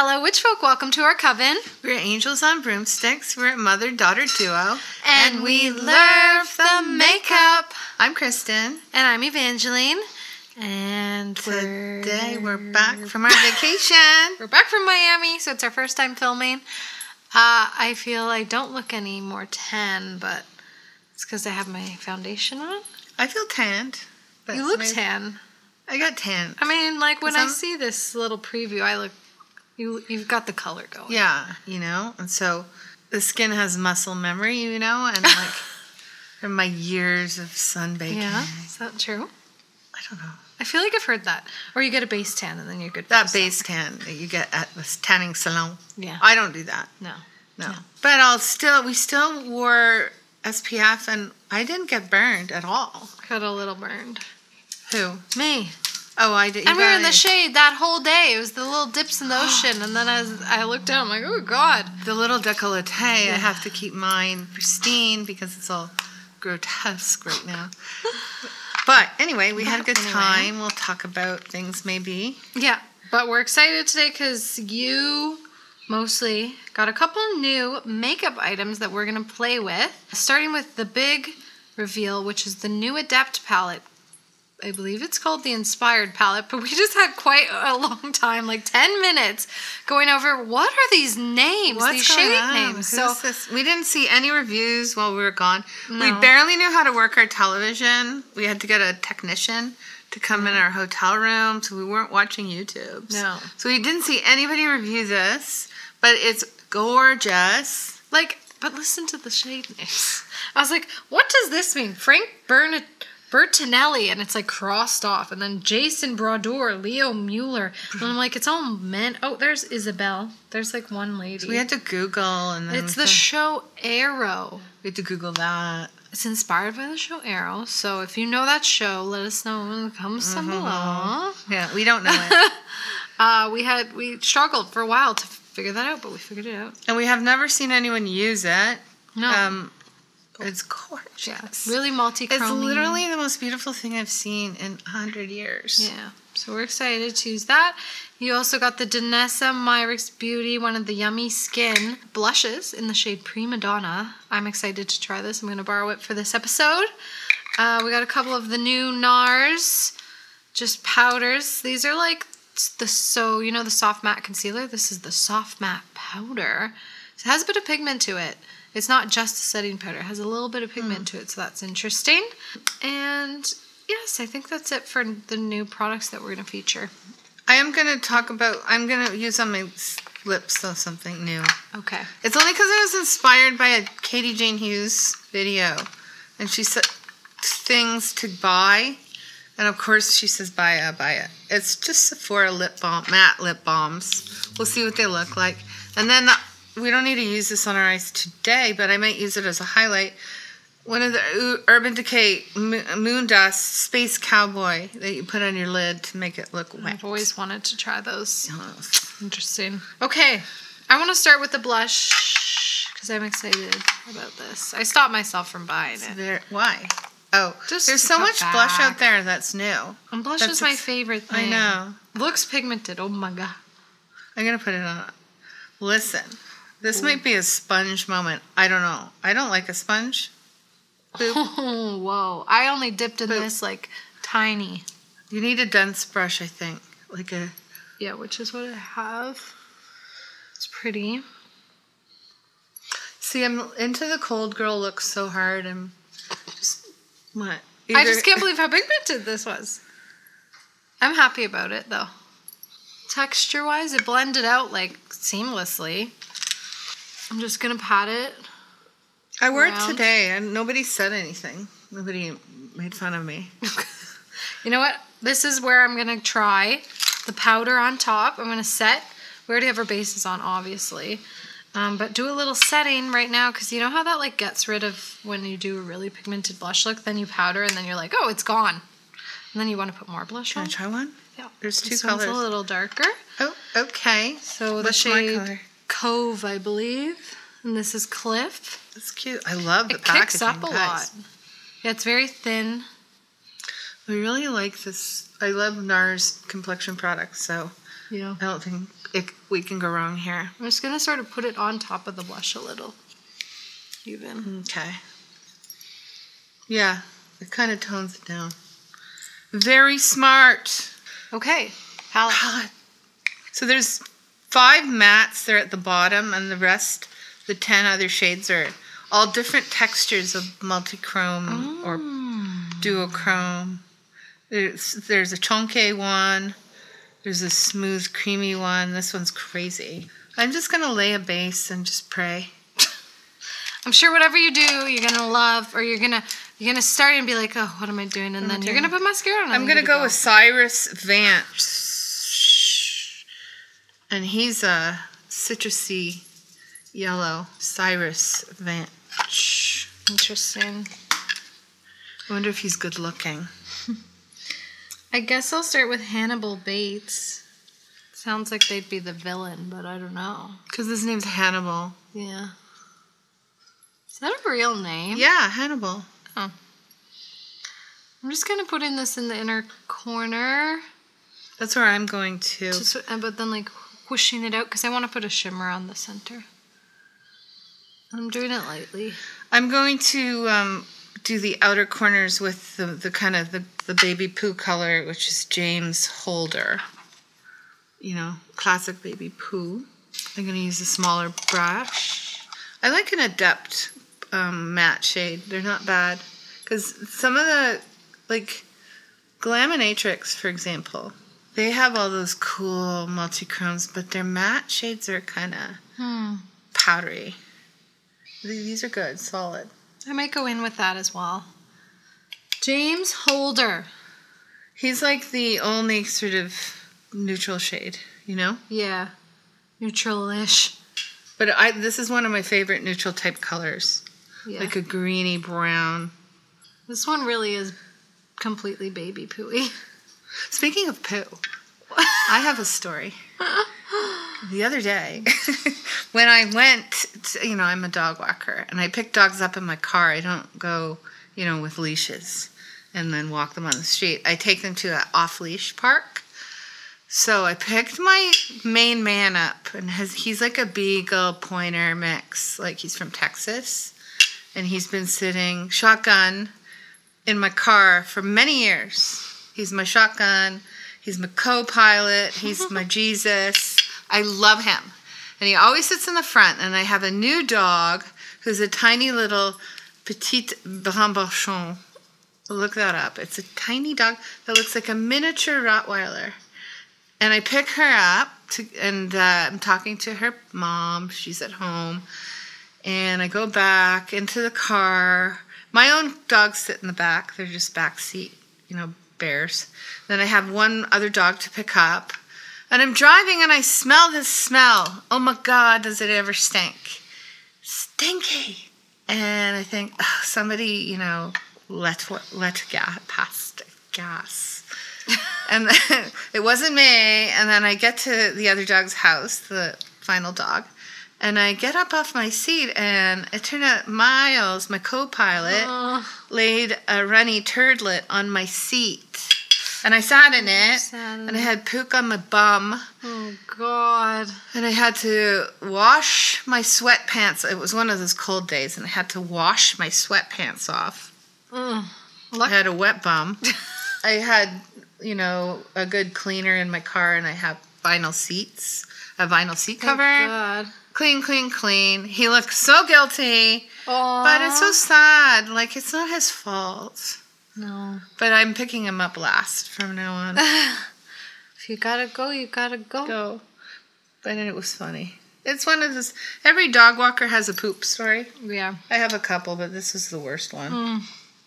Hello, witch folk. Welcome to our coven. We're angels on broomsticks. We're a mother-daughter duo. And we love the makeup. I'm Kristen. And I'm Evangeline. And today we're back from our vacation. We're back from Miami, so it's our first time filming. I feel I don't look any more tan, but it's because I have my foundation on. I feel tanned. But you look tan. I got tan. I mean, like when I see this little preview, I look... You've got the color going. Yeah, you know, and so the skin has muscle memory, you know, and like from my years of sunbaking. Yeah, is that true? I don't know. I feel like I've heard that. Or you get a base tan and then you're good. That base tan that you get at the tanning salon. Yeah. I don't do that. No. But we still wore SPF and I didn't get burned at all. I got a little burned. Who? Me. Oh, I did. And we were in the shade that whole day. It was the little dips in the ocean. And then as I looked down, I'm like, oh, God. The little décolleté, I have to keep mine pristine because it's all grotesque right now. But anyway, we had a good time. We'll talk about things maybe. Yeah, but we're excited today because you mostly got a couple new makeup items that we're going to play with. Starting with the big reveal, which is the new Adept palette. I believe it's called the Inspired palette, but we just had quite a long time, like 10 minutes, going over what are these names, these shade names. So we didn't see any reviews while we were gone. No. We barely knew how to work our television. We had to get a technician to come in our hotel room, so we weren't watching YouTube. No. So we didn't see anybody review this, but it's gorgeous. But listen to the shade names. I was like, what does this mean? Frank Bertinelli, and it's like crossed off, and then Jason Brodeur, Leo Mueller, and I'm like, it's all men. Oh, there's Isabel. There's like one lady. So we had to Google, and then it's the show Arrow. We had to Google that. It's inspired by the show Arrow, so if you know that show, let us know in the comments down below. Yeah, we don't know it. We struggled for a while to figure that out, but we figured it out. And we have never seen anyone use it. No. It's gorgeous. Yeah, really multi-chrome. It's literally the most beautiful thing I've seen in 100 years. Yeah, so we're excited to use that. You also got the Danessa Myricks Beauty, one of the Yummy Skin blushes in the shade Prima Donna. I'm excited to try this. I'm going to borrow it for this episode. We got a couple of the new Nars, just powders. These are like the Soft Matte Concealer? This is the Soft Matte Powder. So it has a bit of pigment to it. It's not just a setting powder. It has a little bit of pigment to it, so that's interesting. And yes, I think that's it for the new products that we're going to feature. I'm going to use on my lips, though, something new. Okay. It's only because I was inspired by a Katie Jane Hughes video. And she said things to buy. And of course, she says, buy it. It's just Sephora lip balm, matte lip balms. We'll see what they look like. And then we don't need to use this on our eyes today, but I might use it as a highlight. One of the Urban Decay Moon Dust Space Cowboy that you put on your lid to make it look wet. I've always wanted to try those. Interesting. Okay, I want to start with the blush because I'm excited about this. I stopped myself from buying it. Why? Oh, there's so much blush out there that's new. And blush is my favorite thing. I know. Looks pigmented. Oh my God. I'm going to put it on. Listen. This might be a sponge moment. I don't know. I don't like a sponge. Oh, whoa. I only dipped in this like tiny. You need a dense brush, I think. Yeah, which is what I have. It's pretty. See, I'm into the cold girl look so hard. I'm just... What? I just can't believe how pigmented this was. I'm happy about it, though. Texture-wise, it blended out like seamlessly. I'm just going to pat it. I wore it today and nobody said anything. Nobody made fun of me. You know what? This is where I'm going to try the powder on top. I'm going to set. We already have our bases on, obviously. But do a little setting right now because you know how that like gets rid of when you do a really pigmented blush look? Then you powder and then you're like, oh, it's gone. And then you want to put more blush on. Can I try one? Yeah. There's two this colors. One's a little darker. Oh, okay. So the shade Cove, I believe. And this is Cliff. That's cute. I love the packaging. It kicks up a lot. Yeah, it's very thin. I really like this. I love Nars complexion products, so Yeah. I don't think we can go wrong here. I'm just going to sort of put it on top of the blush a little. Even. Okay. Yeah, it kind of tones it down. Very smart. Okay. Palette. So there's 5 mattes there at the bottom, and the rest, the 10 other shades, are all different textures of multichrome or duochrome. There's a chunky one. There's a smooth, creamy one. This one's crazy. I'm just going to lay a base and just pray. I'm sure whatever you do, you're going to love, or you're going to start and be like, oh, what am I doing? And then you're going to put mascara on. I'm going to go with Cyrus Vance. And he's a citrusy yellow. Cyrus Vance. Interesting. I wonder if he's good looking. I guess I'll start with Hannibal Bates. Sounds like they'd be the villain, but I don't know. Because his name's Hannibal. Yeah. Is that a real name? Yeah, Hannibal. Oh. I'm just going to put in this in the inner corner. That's where I'm going to. But then like whooshing it out because I want to put a shimmer on the center. I'm doing it lightly. I'm going to do the outer corners with the kind of the baby poo color, which is James Holder. You know, classic baby poo. I'm going to use a smaller brush. I like an Adept matte shade. They're not bad. Because some of the, like, Glaminatrix, for example, they have all those cool multi-chromes, but their matte shades are kind of powdery. These are good, solid. I might go in with that as well. James Holder. He's like the only sort of neutral shade, you know? Yeah. Neutral-ish. But this is one of my favorite neutral type colors. Yeah. Like a greeny brown. This one really is completely baby pooey. Speaking of poo, I have a story. The other day, when I went, to, I'm a dog walker, and I pick dogs up in my car. I don't go, with leashes and then walk them on the street. I take them to an off-leash park. So I picked my main man up, and he's like a beagle pointer mix, like he's from Texas, and he's been sitting shotgun in my car for many years. He's my shotgun. He's my co-pilot. He's my Jesus. I love him. And he always sits in the front. And I have a new dog who's a tiny little petite Brambochon. Look that up. It's a tiny dog that looks like a miniature Rottweiler. And I pick her up, and I'm talking to her mom. She's at home. And I go back into the car. My own dogs sit in the back. They're just back seat, bears. Then I have one other dog to pick up. And I'm driving and I smell this smell. Oh my God, does it ever stink? Stinky. And I think, somebody, let past gas. And then it wasn't me. And then I get to the other dog's house, the final dog. And I get up off my seat, and it turned out Miles, my co-pilot, laid a runny turdlet on my seat. And I sat in it, and I had pook on my bum. Oh, God. And I had to wash my sweatpants. It was one of those cold days, and I had to wash my sweatpants off. I had a wet bum. I had, a good cleaner in my car, and I have vinyl seats, a vinyl seat cover. Thank God. Clean, clean, clean. He looked so guilty. Aww. But it's so sad. Like, it's not his fault. No. But I'm picking him up last from now on. If you gotta go, you gotta go. But it was funny. It's one of those... Every dog walker has a poop story. Yeah. I have a couple, but this is the worst one.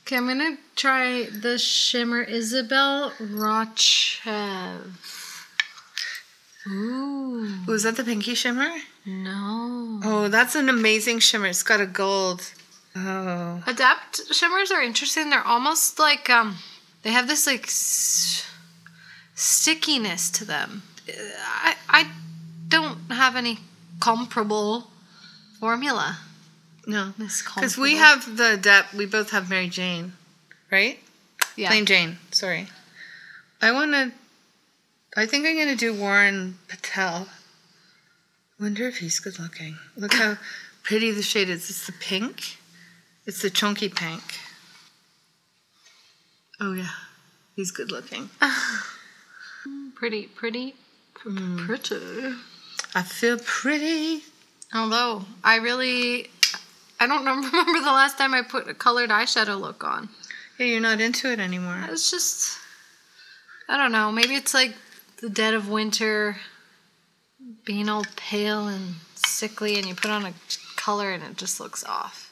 Okay, I'm gonna try the shimmer Isabel Rochev. Ooh. Was that the pinky shimmer? No. Oh, that's an amazing shimmer. It's got a gold. Oh. Adept shimmers are interesting. They're almost like, they have this, like, stickiness to them. I don't have any comparable formula. No. Because we have the Adept, we both have Mary Jane, right? Yeah. Plain Jane, sorry. I want to I think I'm going to do Warren Patel. Wonder if he's good looking. Look how pretty the shade is. It's the pink. It's the chunky pink. Oh, yeah. He's good looking. Pretty. Pretty. I feel pretty. Although, I don't remember the last time I put a colored eyeshadow look on. Yeah, you're not into it anymore. It's just, I don't know. Maybe it's like the dead of winter, being all pale and sickly, and you put on a color and it just looks off.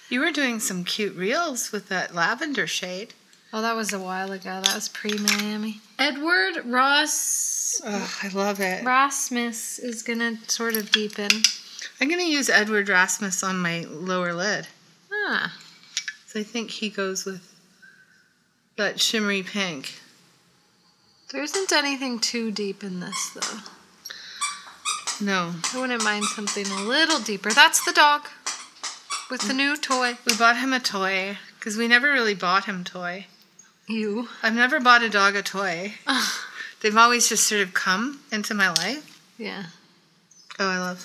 You were doing some cute reels with that lavender shade. Oh, that was a while ago. That was pre-Miami. Edward Ross. Oh, I love it. Rasmus is going to sort of deepen. I'm going to use Edward Rasmus on my lower lid. Ah. So I think he goes with that shimmery pink. There isn't anything too deep in this, though. No. I wouldn't mind something a little deeper. That's the dog with the new toy. We bought him a toy because we never really bought him toy. You. I've never bought a dog a toy. They've always just sort of come into my life. Yeah. Oh,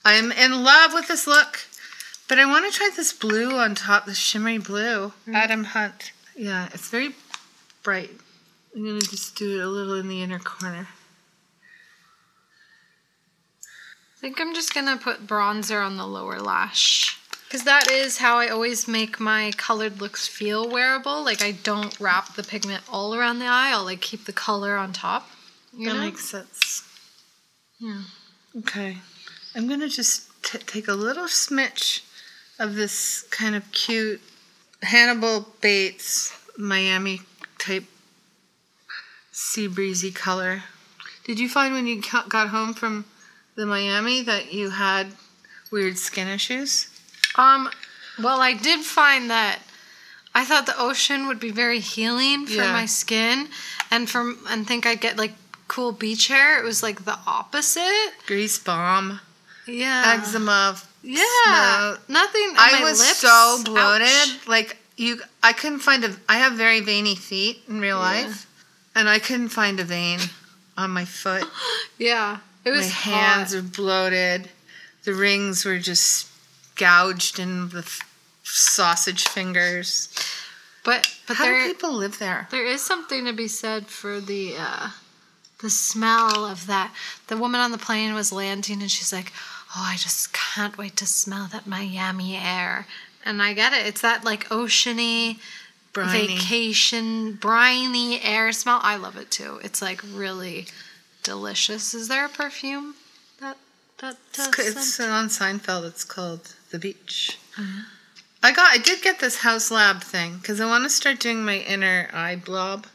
I'm in love with this look. But I want to try this blue on top, this shimmery blue. Adam Hunt. Yeah, it's very bright. I'm going to just do it a little in the inner corner. I think I'm just going to put bronzer on the lower lash. Because that is how I always make my colored looks feel wearable. Like, I don't wrap the pigment all around the eye. I'll, like, keep the color on top. You know? That makes sense. Yeah. Okay. I'm going to just take a little smidge of this kind of cute Hannibal Bates Miami type sea breezy color. Did you find when you got home from the Miami that you had weird skin issues? Well, I did find that I thought the ocean would be very healing for my skin, and think I'd get like cool beach hair. It was like the opposite. Grease bomb. Yeah. Eczema. Yeah. Snow. Nothing. I was lips. so bloated. Ouch. Like I couldn't find I have very veiny feet in real life, and I couldn't find a vein on my foot. Yeah. It was my hands were bloated. The rings were just gouged in the sausage fingers. But how do people live there? There is something to be said for the smell of that. The woman on the plane was landing and she's like, "Oh, I just can't wait to smell that Miami air." And I get it. It's that like oceany, vacation, briny air smell. I love it too. It's like really delicious. Is there a perfume that it's on Seinfeld. It's called The Beach. I did get this House Lab thing because I want to start doing my inner eye blob.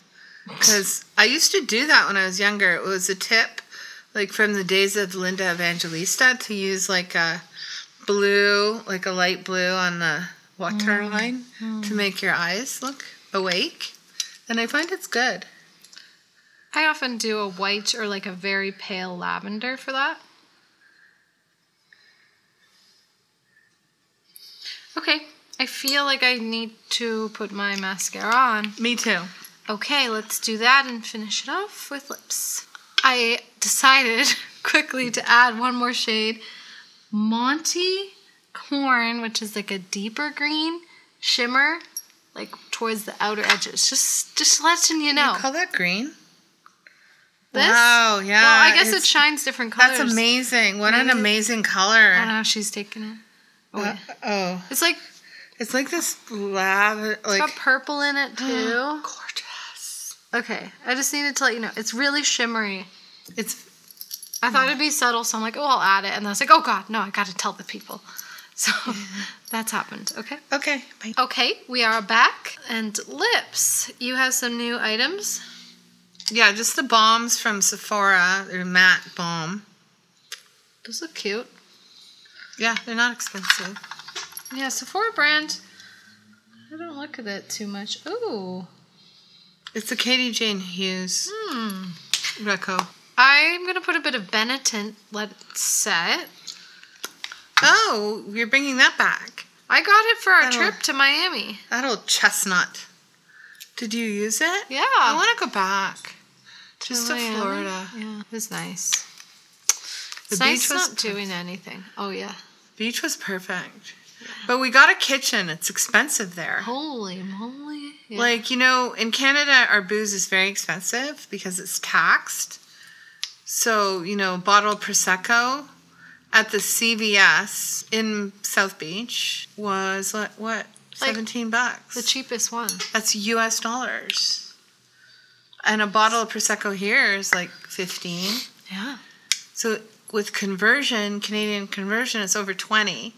Because I used to do that when I was younger. It was a tip, like from the days of Linda Evangelista, to use like a blue, like a light blue on the waterline to make your eyes look awake. And I find it's good. I often do a white or like a very pale lavender for that. Okay, I feel like I need to put my mascara on. Me too. Okay, let's do that and finish it off with lips. I decided quickly to add one more shade. Monty Corn, which is like a deeper green shimmer, like towards the outer edges. Just letting you know. You call that green? This? Wow, yeah. Well, I guess it shines different colors. That's amazing. What an amazing color. I don't know how she's taking it. It's like this lavender. It's got purple in it too. Gorgeous. Okay, I just needed to let you know. It's really shimmery. I thought it'd be subtle, so I'm like, oh, I'll add it. And then I was like, oh God, no, I gotta tell the people. So that's happened, okay? Okay, bye. Okay, we are back. And lips. You have some new items? Yeah, just the balms from Sephora. They're matte balm. Those look cute. Yeah, they're not expensive. Yeah, Sephora brand. I don't look at it too much. Ooh. It's a Katie Jane Hughes Reco. I'm going to put a bit of Benetint. Let it set. Oh, you're bringing that back. I got it for our trip to Miami. That old chestnut. Did you use it? Yeah. I want to go back. Just to Florida. Yeah, it was nice. The It's beach nice was not doing anything. Oh, yeah. Beach was perfect. Yeah. But we got a kitchen. It's expensive there. Holy moly. Yeah. Like, you know, in Canada, our booze is very expensive because it's taxed. So, you know, bottled Prosecco at the CVS in South Beach was, what? $17. The cheapest one. That's US dollars. And a bottle of Prosecco here is like 15. Yeah. So with conversion, Canadian conversion, it's over 20.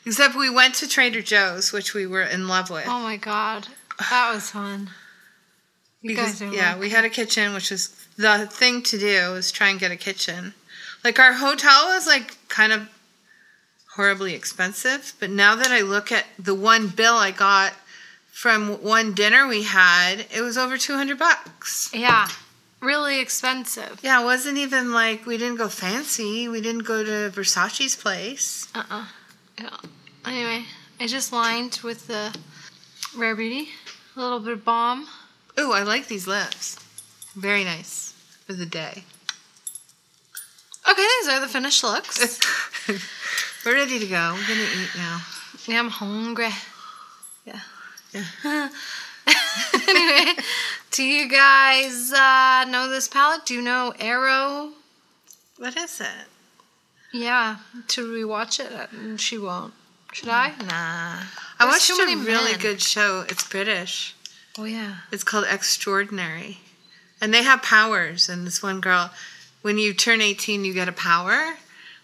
Except we went to Trader Joe's, which we were in love with. Oh my God. That was fun. Because, yeah, we had a kitchen, which was the thing to do, was try and get a kitchen. Like, our hotel was, like, kind of horribly expensive. But now that I look at the one bill I got from one dinner we had, it was over $200. Yeah. Really expensive. Yeah, it wasn't even like, we didn't go fancy. We didn't go to Versace's place. Yeah. Anyway, I just lined with the Rare Beauty. A little bit of Balm. Ooh, I like these lips. Very nice for the day. Okay, these are the finished looks. We're ready to go. We're going to eat now. Yeah, I'm hungry. Yeah. Anyway, do you guys know this palette? Do you know Arrow? What is it? Yeah, to rewatch it. She won't. Should I? Nah. I watched a really good show. It's British. Oh, yeah. It's called Extraordinary. And they have powers. And this one girl, when you turn 18, you get a power.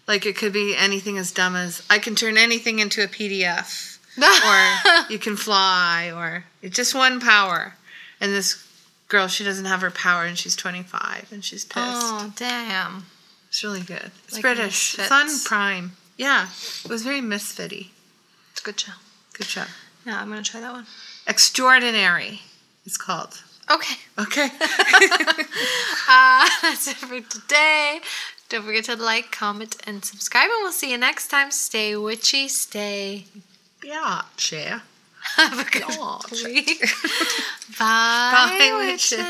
Like, it could be anything as dumb as, I can turn anything into a PDF. Or you can fly. Or it's just one power. And this girl, she doesn't have her power, and she's 25. And she's pissed. Oh, damn. It's really good. It's like British. Misfits. It's on Prime. Yeah. It was very misfitty. It's a good show. Good show. Yeah, I'm going to try that one. Extraordinary, it's called. Okay. Okay. That's it for today. Don't forget to like, comment, and subscribe, and we'll see you next time. Stay witchy. Stay. Yeah, share. Have a good week. Bye, Bye, witches.